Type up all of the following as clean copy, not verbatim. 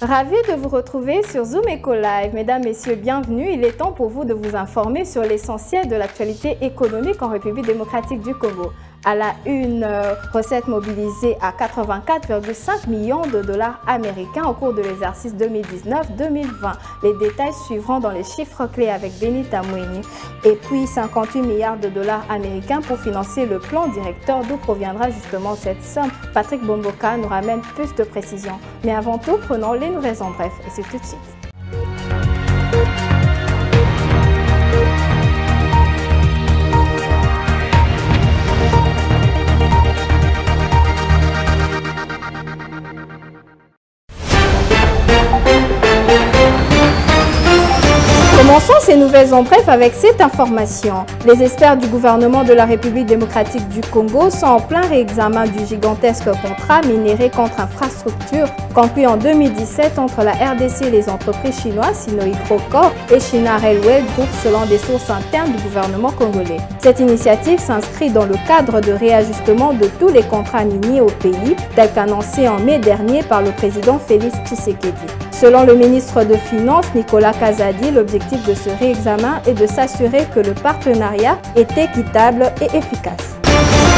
Ravi de vous retrouver sur Zoom Eco Live. Mesdames, Messieurs, bienvenue. Il est temps pour vous de vous informer sur l'essentiel de l'actualité économique en République démocratique du Congo. À la une, recette mobilisée à 84,5 millions de dollars américains au cours de l'exercice 2019-2020. Les détails suivront dans les chiffres clés avec Benita Moueni. Et puis 58 milliards de dollars américains pour financer le plan directeur d'où proviendra justement cette somme. Patrick Bomboka nous ramène plus de précisions. Mais avant tout, prenons les nouvelles en bref et c'est tout de suite. Commençons ces nouvelles en bref avec cette information. Les experts du gouvernement de la République démocratique du Congo sont en plein réexamen du gigantesque contrat minéré contre infrastructure conclu en 2017 entre la RDC et les entreprises chinoises Sino-Hydrocor et China Railway Group selon des sources internes du gouvernement congolais. Cette initiative s'inscrit dans le cadre de réajustement de tous les contrats miniers au pays, tel qu'annoncé en mai dernier par le président Félix Tshisekedi. Selon le ministre de Finances Nicolas Kazadi, l'objectif de ce réexamen est de s'assurer que le partenariat est équitable et efficace.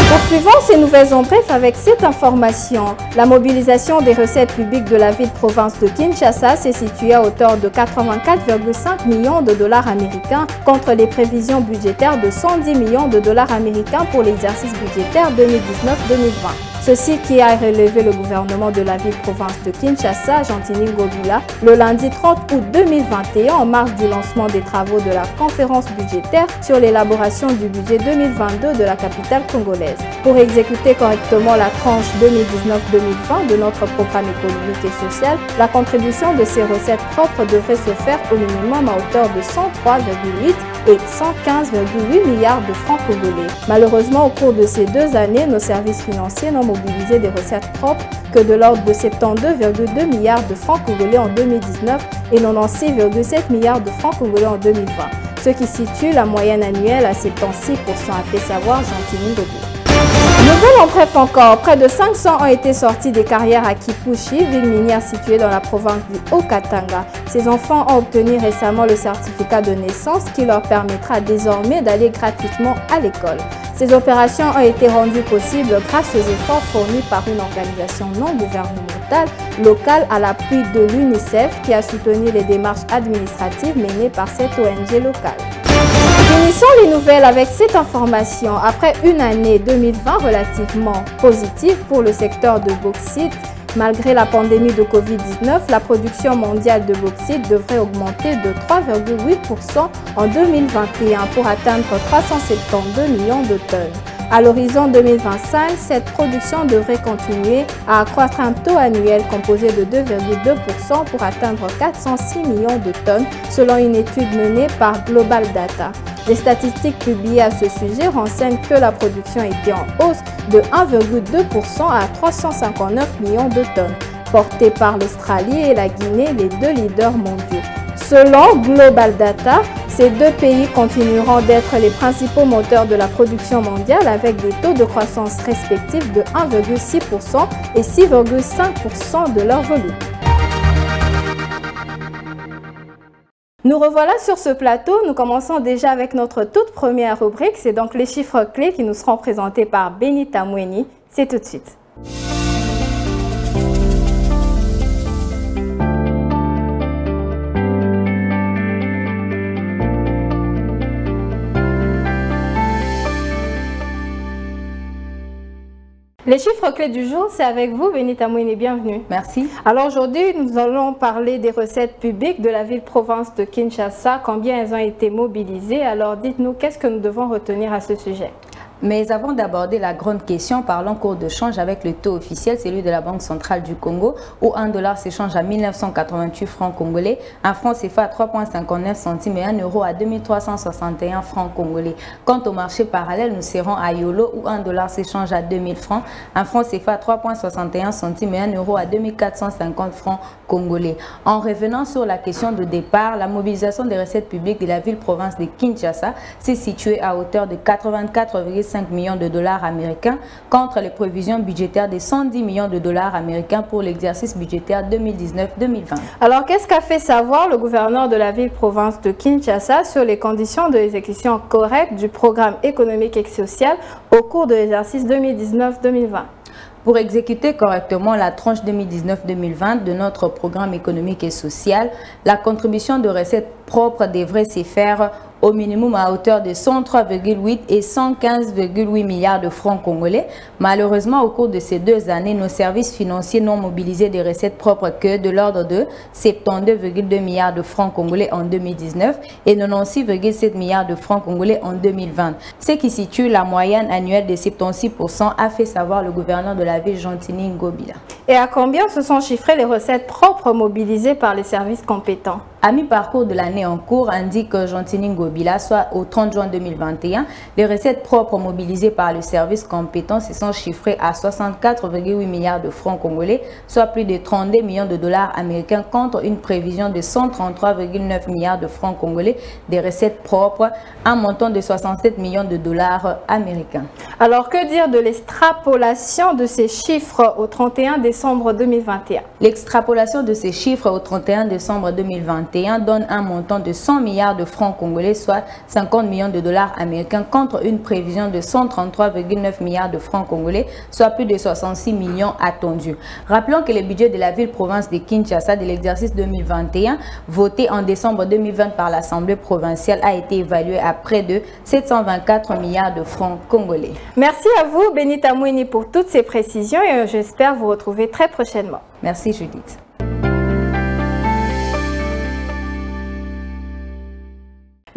Poursuivons ces nouvelles en bref avec cette information. La mobilisation des recettes publiques de la ville-province de Kinshasa s'est située à hauteur de 84,5 millions de dollars américains contre les prévisions budgétaires de 110 millions de dollars américains pour l'exercice budgétaire 2019-2020. Ceci qui a relevé le gouvernement de la ville-province de Kinshasa, Gentini Ngobila, le lundi 30 août 2021 en marge du lancement des travaux de la conférence budgétaire sur l'élaboration du budget 2022 de la capitale congolaise. Pour exécuter correctement la tranche 2019-2020 de notre programme économique et social, la contribution de ces recettes propres devrait se faire au minimum à hauteur de 103,8 et 115,8 milliards de francs congolais. Malheureusement, au cours de ces 2 années, nos services financiers n'ont mobilisé des recettes propres que de l'ordre de 72,2 milliards de francs congolais en 2019 et 96,7 milliards de francs congolais en 2020, ce qui situe la moyenne annuelle à 76%, a fait savoir Gentini Ngobila. Nouvelle en bref encore, près de 500 ont été sortis des carrières à Kipushi, ville minière située dans la province du Haut-Katanga. Ces enfants ont obtenu récemment le certificat de naissance qui leur permettra désormais d'aller gratuitement à l'école. Ces opérations ont été rendues possibles grâce aux efforts fournis par une organisation non gouvernementale locale à l'appui de l'UNICEF qui a soutenu les démarches administratives menées par cette ONG locale. Finissons les nouvelles avec cette information. Après une année 2020 relativement positive pour le secteur de bauxite, malgré la pandémie de Covid-19, la production mondiale de bauxite devrait augmenter de 3,8% en 2021 pour atteindre 372 millions de tonnes. À l'horizon 2025, cette production devrait continuer à accroître un taux annuel composé de 2,2% pour atteindre 406 millions de tonnes selon une étude menée par Global Data. Les statistiques publiées à ce sujet renseignent que la production était en hausse de 1,2% à 359 millions de tonnes, portée par l'Australie et la Guinée, les 2 leaders mondiaux. Selon Global Data, ces 2 pays continueront d'être les principaux moteurs de la production mondiale avec des taux de croissance respectifs de 1,6% et 6,5% de leur volume. Nous revoilà sur ce plateau. Nous commençons déjà avec notre toute première rubrique. C'est donc les chiffres clés qui nous seront présentés par Benita Moueni. C'est tout de suite. Les chiffres clés du jour, c'est avec vous, Benita Moueni, bienvenue. Merci. Alors aujourd'hui, nous allons parler des recettes publiques de la ville-province de Kinshasa, combien elles ont été mobilisées. Alors dites-nous, qu'est-ce que nous devons retenir à ce sujet? Mais avant d'aborder la grande question, parlons cours de change avec le taux officiel, celui de la Banque centrale du Congo, où 1 dollar s'échange à 1988 francs congolais, un franc CFA à 3,59 centimes et 1 euro à 2361 francs congolais. Quant au marché parallèle, nous serons à Yolo, où 1 dollar s'échange à 2000 francs, un franc CFA à 3,61 centimes et 1 euro à 2450 francs congolais. En revenant sur la question de départ, la mobilisation des recettes publiques de la ville-province de Kinshasa s'est située à hauteur de 84,5 1,5 million de dollars américains contre les prévisions budgétaires de 110 millions de dollars américains pour l'exercice budgétaire 2019-2020. Alors, qu'est-ce qu'a fait savoir le gouverneur de la ville-province de Kinshasa sur les conditions de l'exécution correcte du programme économique et social au cours de l'exercice 2019-2020? Pour exécuter correctement la tranche 2019-2020 de notre programme économique et social, la contribution de recettes propres devrait se faire au minimum à hauteur de 103,8 et 115,8 milliards de francs congolais. Malheureusement, au cours de ces 2 années, nos services financiers n'ont mobilisé des recettes propres que de l'ordre de 72,2 milliards de francs congolais en 2019 et 96,7 milliards de francs congolais en 2020, ce qui situe la moyenne annuelle de 76%, a fait savoir le gouverneur de la ville, Gentini Ngobila. Et à combien se sont chiffrées les recettes propres mobilisées par les services compétents? À mi-parcours de l'année en cours, indique Gentini Ngobila, soit au 30 juin 2021, les recettes propres mobilisées par le service compétent se sont chiffrées à 64,8 milliards de francs congolais, soit plus de 32 millions de dollars américains contre une prévision de 133,9 milliards de francs congolais des recettes propres, un montant de 67 millions de dollars américains. Alors, que dire de l'extrapolation de ces chiffres au 31 décembre 2021? L'extrapolation de ces chiffres au 31 décembre 2021 donne un montant de 100 milliards de francs congolais, soit 50 millions de dollars américains contre une prévision de 133,9 milliards de francs congolais, soit plus de 66 millions attendus. Rappelons que le budget de la ville-province de Kinshasa de l'exercice 2021, voté en décembre 2020 par l'Assemblée provinciale, a été évalué à près de 724 milliards de francs congolais. Merci à vous, Benita Mouini, pour toutes ces précisions et j'espère vous retrouver très prochainement. Merci Judith.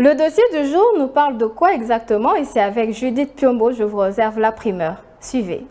Le dossier du jour nous parle de quoi exactement et c'est avec Judith Piombo, je vous réserve la primeur. Suivez.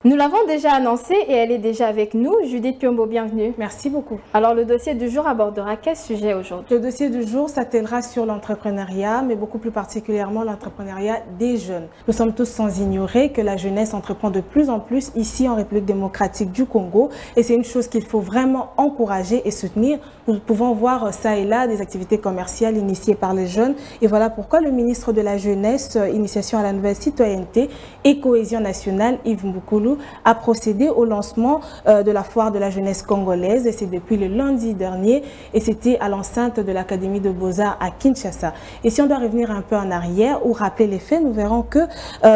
Nous l'avons déjà annoncé et elle est déjà avec nous. Judith Piombo, bienvenue. Merci beaucoup. Alors, le dossier du jour abordera quel sujet aujourd'hui? Le dossier du jour s'attellera sur l'entrepreneuriat, mais beaucoup plus particulièrement l'entrepreneuriat des jeunes. Nous sommes tous sans ignorer que la jeunesse entreprend de plus en plus ici en République démocratique du Congo et c'est une chose qu'il faut vraiment encourager et soutenir. Nous pouvons voir ça et là des activités commerciales initiées par les jeunes et voilà pourquoi le ministre de la Jeunesse, Initiation à la nouvelle citoyenneté et cohésion nationale, Yves Mboukoulou, a procédé au lancement de la foire de la jeunesse congolaise et c'est depuis le lundi dernier et c'était à l'enceinte de l'Académie de Beaux-Arts à Kinshasa. Et si on doit revenir un peu en arrière ou rappeler les faits, nous verrons que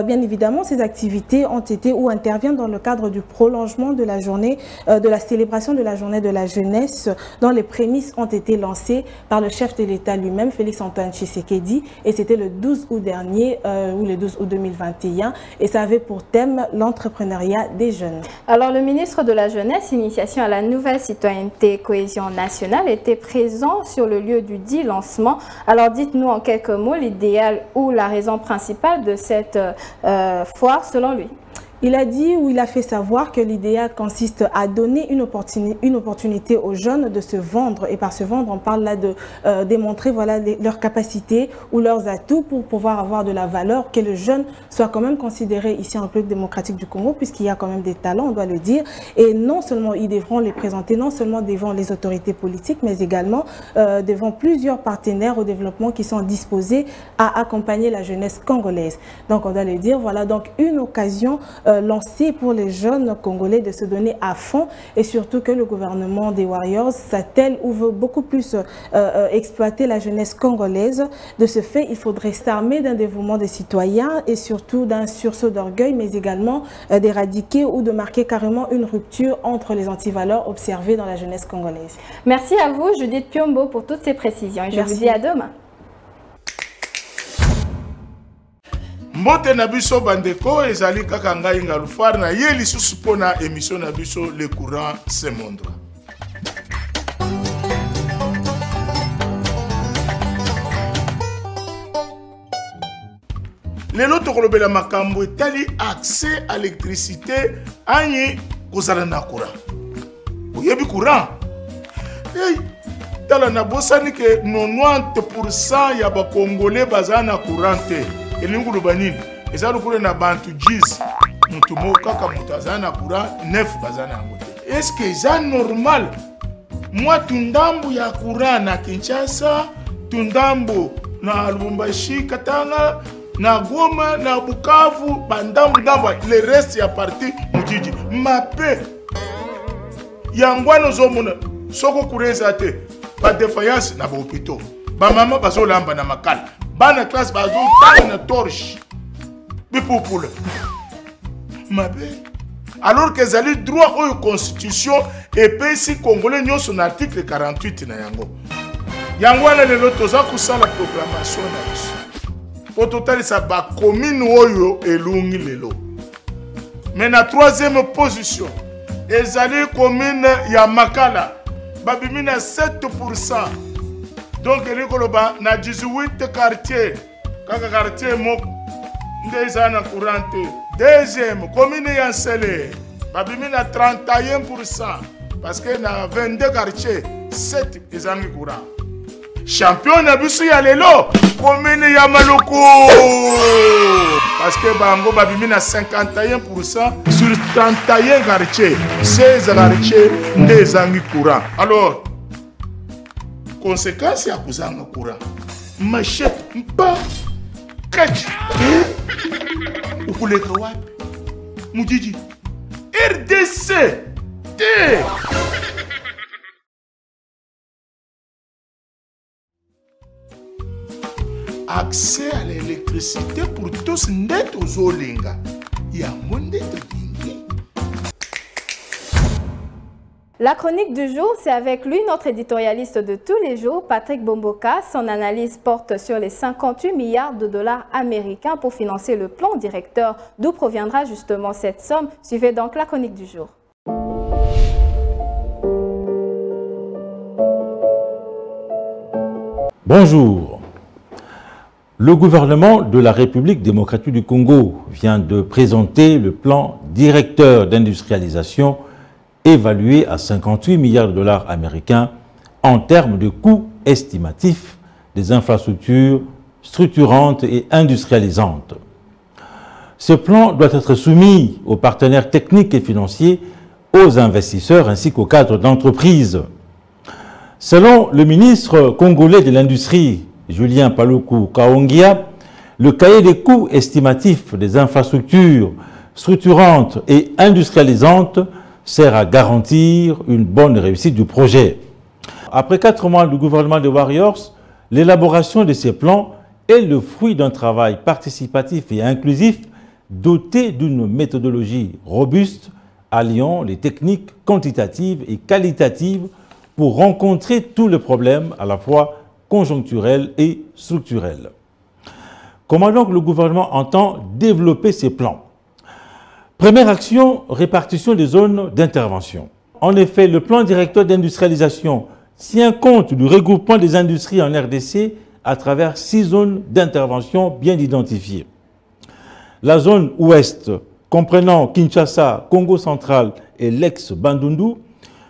bien évidemment ces activités ont été ou interviennent dans le cadre du prolongement de la journée, de la célébration de la journée de la jeunesse dont les prémices ont été lancées par le chef de l'État lui-même, Félix-Antoine Tshisekedi, et c'était le 12 août dernier ou le 12 août 2021 et ça avait pour thème l'entrepreneuriat des jeunes. Alors, le ministre de la Jeunesse, Initiation à la nouvelle citoyenneté et cohésion nationale, était présent sur le lieu du dit lancement. Alors, dites-nous en quelques mots l'idéal ou la raison principale de cette foire selon lui. Il a dit ou il a fait savoir que l'idéal consiste à donner une opportunité aux jeunes de se vendre. Et par se vendre, on parle là de démontrer voilà, leurs capacités ou leurs atouts pour pouvoir avoir de la valeur, que le jeune soit quand même considéré ici en République démocratique du Congo, puisqu'il y a quand même des talents, on doit le dire. Et non seulement ils devront les présenter, non seulement devant les autorités politiques, mais également devant plusieurs partenaires au développement qui sont disposés à accompagner la jeunesse congolaise. Donc on doit le dire, voilà donc une occasion lancé pour les jeunes Congolais de se donner à fond et surtout que le gouvernement des Warriors s'attelle ou veut beaucoup plus exploiter la jeunesse congolaise. De ce fait, il faudrait s'armer d'un dévouement des citoyens et surtout d'un sursaut d'orgueil, mais également d'éradiquer ou de marquer carrément une rupture entre les antivaleurs observées dans la jeunesse congolaise. Merci à vous, Judith Piombo, pour toutes ces précisions et je vous dis à demain. Mbote na biso bandeko ezali kaka ngai Ngalufar na ye lisusu pona émission na biso le courant se montre. Lelo tokolobela makambo etali accès à l'électricité anyi kozala na courant. Oyebi courant. Hey, tala na bosani ke 90% ya ba Congolais bazana courante elingu lubanini ezalo kule na bantu 10 mutu kaka mutu azana courant 9 bazana ngote. Est-ce que c'est normal? Moi tundambu ya courant na Kinshasa, tundambu na Lubumbashi, Katanga, na Goma, na Bukavu, bandambu ndamba le reste ya parti mujiji. Mape yangwano zomuna soko kureza te ba défaillance na hôpital. Ba mama bazo lamba na makala. Bana classe bazo tanga na torche. Bipupula. Mape alors que zali droit aux constitution et pays congolais nyo son article 48 na yango. Yango wana lelo toza kusala proclamation na biso. Po total sa ba commune oyo elungi lelo. Mais na troisième position, ezali commune ya Makala babimi na 7%. Donc elikoloba na 18 quartiers. Kaka quartier moko ndeza na courante. Deuxième, commune Yansele, babimi na 31%, parce que na 22 quartiers, 7 ezangi courant. Champion na biso ya lelo, commune ya Maloko, parce que bango babimi na 51% sur 31 quartiers, 16 quartiers ndezangi courant. Alors, conséquence ya kuzanga courant, machette mpa kachi. Ukuleka wapi? Mujiji. RDC. T. Accès à l'électricité pour tous net aux Olinga. Il y a un monde de dingue. La chronique du jour, c'est avec lui, notre éditorialiste de tous les jours, Patrick Bomboka. Son analyse porte sur les 58 milliards de dollars américains pour financer le plan directeur. D'où proviendra justement cette somme? Suivez donc la chronique du jour. Bonjour. Le gouvernement de la République démocratique du Congo vient de présenter le plan directeur d'industrialisation évalué à 58 milliards de dollars américains en termes de coûts estimatifs des infrastructures structurantes et industrialisantes. Ce plan doit être soumis aux partenaires techniques et financiers, aux investisseurs ainsi qu'aux cadres d'entreprise. Selon le ministre congolais de l'Industrie, Julien Paluku Kaongia, le cahier des coûts estimatifs des infrastructures structurantes et industrialisantes sert à garantir une bonne réussite du projet. Après 4 mois du gouvernement des Warriors, l'élaboration de ces plans est le fruit d'un travail participatif et inclusif doté d'une méthodologie robuste alliant les techniques quantitatives et qualitatives pour rencontrer tous les problèmes à la fois conjoncturels et structurels. Comment donc le gouvernement entend développer ces plans? Première action, répartition des zones d'intervention. En effet, le plan directeur d'industrialisation tient compte du regroupement des industries en RDC à travers 6 zones d'intervention bien identifiées. La zone ouest, comprenant Kinshasa, Congo central et l'ex-Bandundu,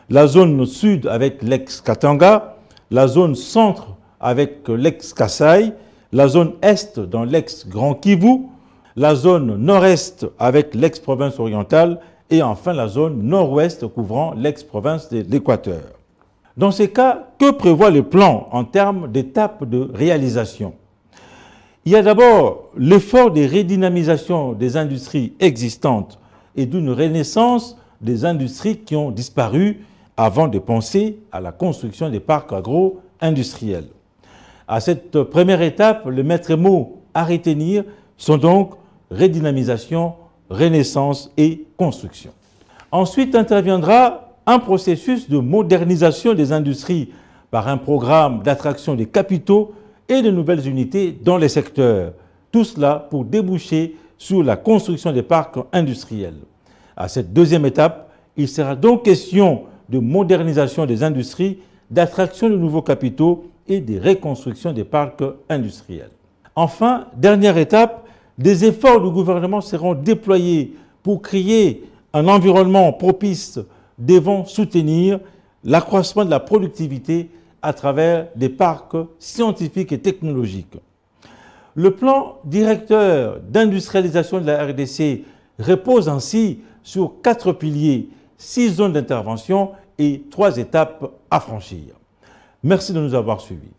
la zone sud avec l'ex-Katanga, la zone centre avec l'ex-Kasaï, la zone est dans l'ex-Grand Kivu, la zone nord-est avec l'ex-province orientale et enfin la zone nord-ouest couvrant l'ex-province de l'Équateur. Dans ces cas, que prévoit le plan en termes d'étapes de réalisation? Il y a d'abord l'effort de redynamisation des industries existantes et d'une renaissance des industries qui ont disparu avant de penser à la construction des parcs agro-industriels. À cette première étape, le maître mot à retenir sont donc redynamisation, renaissance et construction. Ensuite interviendra un processus de modernisation des industries par un programme d'attraction des capitaux et de nouvelles unités dans les secteurs. Tout cela pour déboucher sur la construction des parcs industriels. À cette deuxième étape, il sera donc question de modernisation des industries, d'attraction de nouveaux capitaux et de reconstruction des parcs industriels. Enfin, dernière étape, des efforts du gouvernement seront déployés pour créer un environnement propice devant soutenir l'accroissement de la productivité à travers des parcs scientifiques et technologiques. Le plan directeur d'industrialisation de la RDC repose ainsi sur 4 piliers, 6 zones d'intervention et 3 étapes à franchir. Merci de nous avoir suivis.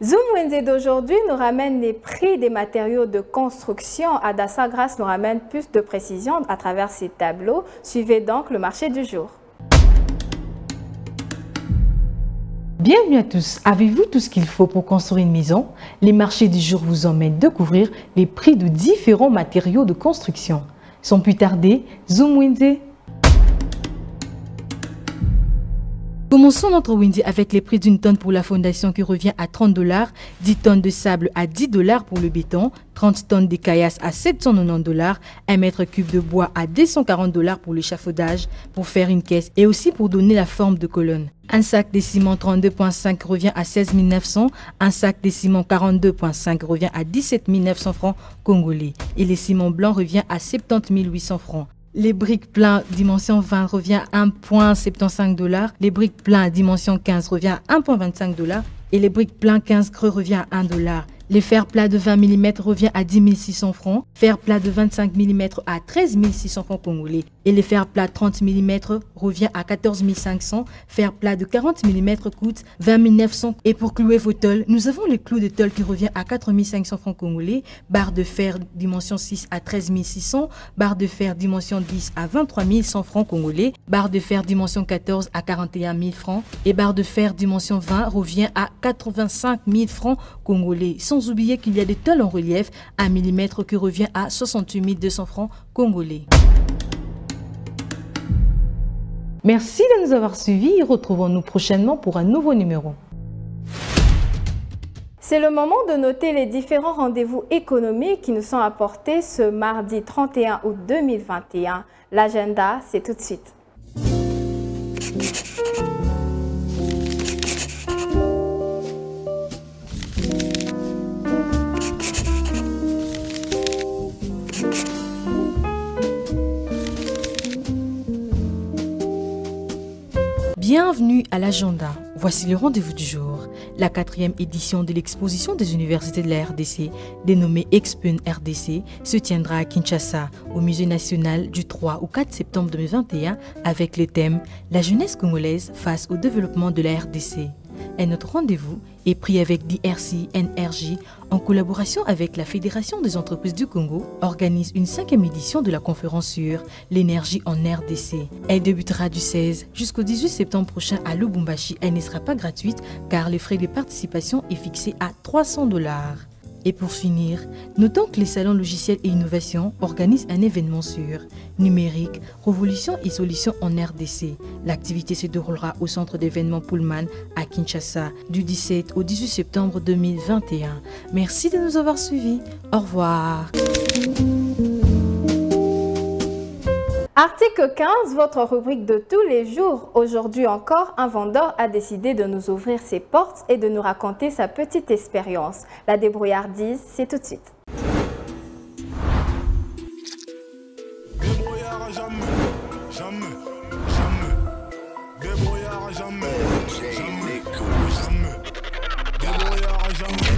Zoom Wednesday d'aujourd'hui nous ramène les prix des matériaux de construction. Adassa Grasse nous ramène plus de précisions à travers ces tableaux. Suivez donc le marché du jour. Bienvenue à tous. Avez-vous tout ce qu'il faut pour construire une maison? Les marchés du jour vous emmènent découvrir les prix de différents matériaux de construction. Sans plus tarder, Zoom Wednesday. Commençons notre Wednesday avec les prix d'une tonne pour la fondation qui revient à 30 $, 10 tonnes de sable à 10 $ pour le béton, 30 tonnes de caillasse à 790 $, 1 mètre cube de bois à 240 $ pour l'échafaudage, pour faire une caisse et aussi pour donner la forme de colonne. Un sac de ciment 32,5 revient à 16 900, un sac de ciment 42,5 revient à 17 900 francs congolais et les ciments blancs revient à 70 800 francs. Les briques pleins dimension 20 revient à 1,75 $, les briques pleins dimension 15 revient à 1,25 $ et les briques pleins 15 creux revient à 1 $. Les fers plats de 20 mm revient à 10 600 francs, fer plat de 25 mm à 13 600 francs congolais et les fers plats 30 mm revient à 14 500, fer plat de 40 mm coûte 20 900 et pour clouer vos tôles, nous avons le clou de tôle qui revient à 4 500 francs congolais, barre de fer dimension 6 à 13 600, barre de fer dimension 10 à 23 100 francs congolais, barre de fer dimension 14 à 41 000 francs et barre de fer dimension 20 revient à 85 000 francs congolais. Sans oublier qu'il y a des tôles en relief à 1 mm qui revient à 68 200 francs congolais. Merci de nous avoir suivis et retrouvons-nous prochainement pour un nouveau numéro. C'est le moment de noter les différents rendez-vous économiques qui nous sont apportés ce mardi 31 août 2021. L'agenda, c'est tout de suite. Bienvenue à l'agenda. Voici le rendez-vous du jour. La 4e édition de l'exposition des universités de la RDC, dénommée Expun RDC, se tiendra à Kinshasa, au Musée national du 3 au 4 septembre 2021, avec le thème « La jeunesse congolaise face au développement de la RDC ». Et notre rendez-vous est pris avec DRC NRJ en collaboration avec la Fédération des entreprises du Congo, organise une 5e édition de la conférence sur l'énergie en RDC. Elle débutera du 16 jusqu'au 18 septembre prochain à Lubumbashi. Elle ne sera pas gratuite car le frais de participation est fixé à 300 $. Et pour finir, notons que les salons logiciels et innovation organisent un événement sur numérique, révolution et solutions en RDC. L'activité se déroulera au centre d'événements Pullman à Kinshasa du 17 au 18 septembre 2021. Merci de nous avoir suivis. Au revoir. Article 15, votre rubrique de tous les jours. Aujourd'hui encore, un vendeur a décidé de nous ouvrir ses portes et de nous raconter sa petite expérience. La débrouillardise, c'est tout de suite. Débrouillard jamais, jamais, jamais. Débrouillard jamais, jamais, jamais. Débrouillard jamais.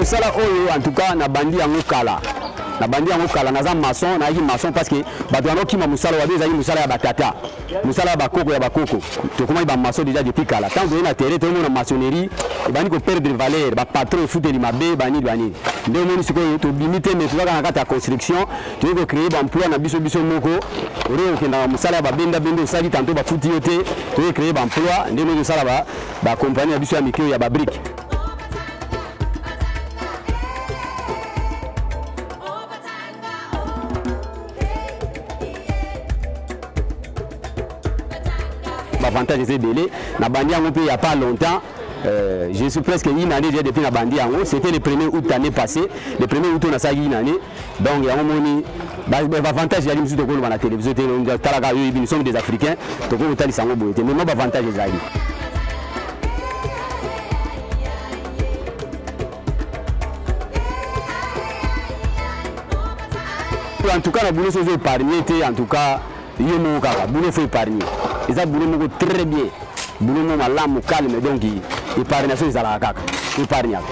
Sala oyo en tout cas na bandi yango kala naza maçon na yi maçon parce que bato yango kima musala wa bezali musala ya batata musala ya bakoko to comment ba maçon déjà depuis kala tant que na terre to na maçonnerie e bani ko perdre valeur ba patron fouteli mabe bani nde moni siko to limiter mais to na kata construction to ko créer ba emploi na biso moko ore ko na musala ya ba benda sali tanto ba futi yote to créer ba emploi nde no sala ba compagnie ya biso ya mikio ya ba brique. Avantage c'est belé na bandi yango il y a pas longtemps je suis presque une année déjà depuis na bandi yango c'était le 1er août l'année passée le 1er août on a ça une année donc yango moni avantage ya limsu to ko na télévision te talaka yo nous sommes des africains to ko tali sango boyete mais non avantage ezali En tout cas, la boulot c'est épargné, en tout cas, il y a mon cas, boulot faut épargner. Et ça boulot très bien. Boulot mon malam calme donc épargnation ils à la caca. Épargnable.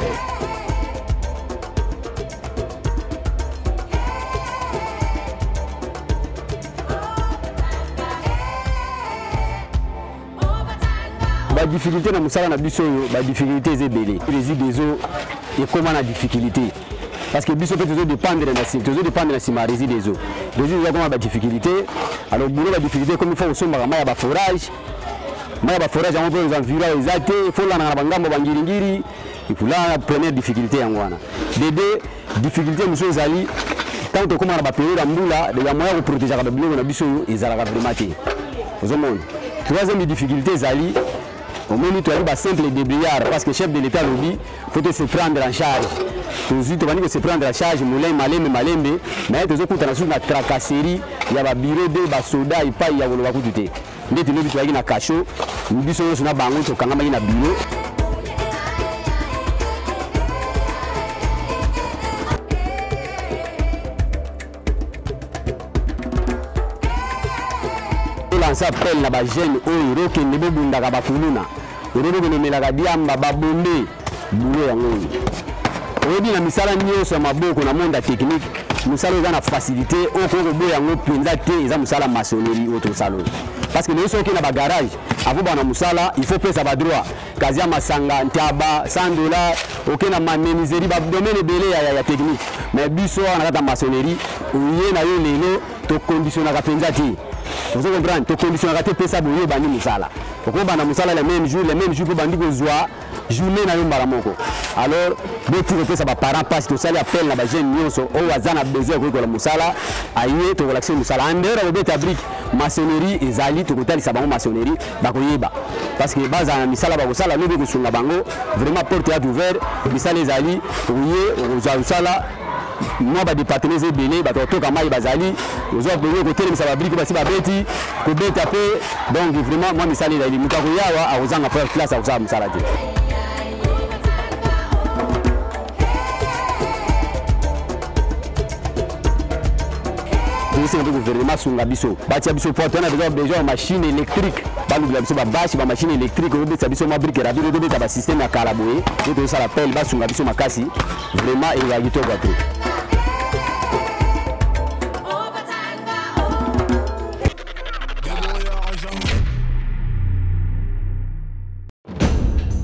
La difficulté dans Moussala, la difficulté est belle. Les des eaux et comment la difficulté. Parce que biso peut toujours dépendre de la cible, toujours dépendre de la cible, résidus des eaux. Les eaux, il y a des difficultés. Alors, boulot la difficulté, comme il faut aussi, il y a des forages. Il y a des forages, on peut les environ, les athées, il faut la bangiringiri. Et puis là, la première difficulté, les deux difficultés, monsieur Zali, quand on commence à payer la moula, il y a moyen de protéger la boulot, on a biso, ils ont vraiment été. Troisième difficulté, Zali. Au moins, nous avons un simple débrouillard parce que le chef de l'État lobby, il faut se prendre en charge. Nous devons se prendre en charge, moulin, malembe, mais nous avons une tracasserie, il y a un bureau de soda, il y a un bureau de thé. Nous avons un cachot, nous avons un bango, nous avons un bureau. On s'appelle la jeune Oiro qui ne peut pas faire kuluna. Oiro qui ne peut pas diamba babombe boulot yango. Oyebi na misala nyonso maboko na monde technique, misala eza na facilité okoko boya yango penza te eza misala maçonnerie autre salon. Parce que nous sommes qui na ba garage, avant bana musala, il faut payer sa droit. Kazia masanga ntaba $100, OK na menuiserie ba domaine belé ya technique. Mais biso na ta maçonnerie, oye na yo lelo to conditionner ka penza te. Vous comprenez, tu conditionnes à tes ça bouillé bani musala. Pourquoi bana musala les mêmes jours pour bandi go joie journée na yomba moko. Alors, dès que ça va parents passe tout ça appelle na ba jeune nyonso o wazana besoin ko la musala aye to relaxer musala andera ko beta brique maçonnerie ezali to kotali sa bango maçonnerie ba ko yeba. Parce que baza na misala ba ko sala lobe ko sunga bango vraiment porte à ouvert misala ezali oye o sala moi ba département c'est belé ba to kama bazali aux autres belé côté ça va brique ba si ba beti ko beta pe donc vraiment moi misala ezali mutako yawa a ozanga faire classe a ozanga misala te. Le gouvernement sunga biso batia biso porte on a besoin de machine électrique balugla biso ba bâche ba machine électrique o beta biso ma brique radio de beta ba système ya kalaboye to ça l'appelle ba sunga biso makasi vraiment il va gito bateau.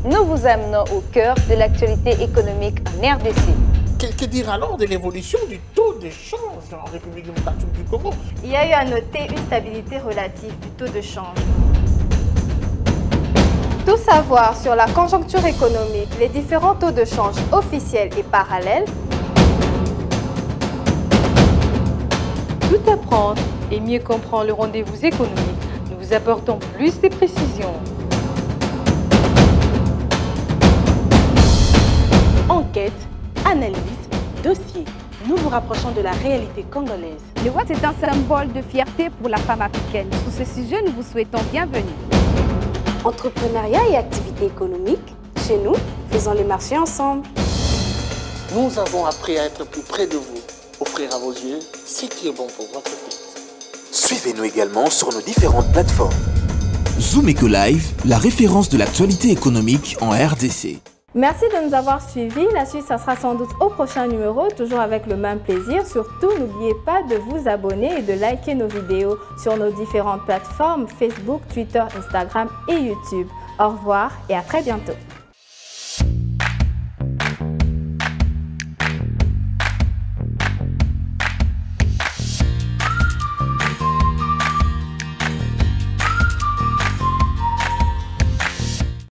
Nous vous amenons au cœur de l'actualité économique en RDC. Que dire alors de l'évolution du taux de change en République démocratique du Congo? Il y a eu à noter une stabilité relative du taux de change. Tout savoir sur la conjoncture économique, les différents taux de change officiels et parallèles. Tout apprendre et mieux comprendre le rendez-vous économique. Nous vous apportons plus de précisions. Enquête, analyse, dossier. Nous vous rapprochons de la réalité congolaise. Le Watt est un symbole de fierté pour la femme africaine. Sur ce sujet, nous vous souhaitons bienvenue. Entrepreneuriat et activité économique, chez nous, faisons les marchés ensemble. Nous avons appris à être plus près de vous, offrir à vos yeux ce qui est bon pour votre vie. Suivez-nous également sur nos différentes plateformes. Zoom Eco Live, la référence de l'actualité économique en RDC. Merci de nous avoir suivis. La suite, ça sera sans doute au prochain numéro, toujours avec le même plaisir. Surtout, n'oubliez pas de vous abonner et de liker nos vidéos sur nos différentes plateformes Facebook, Twitter, Instagram et YouTube. Au revoir et à très bientôt.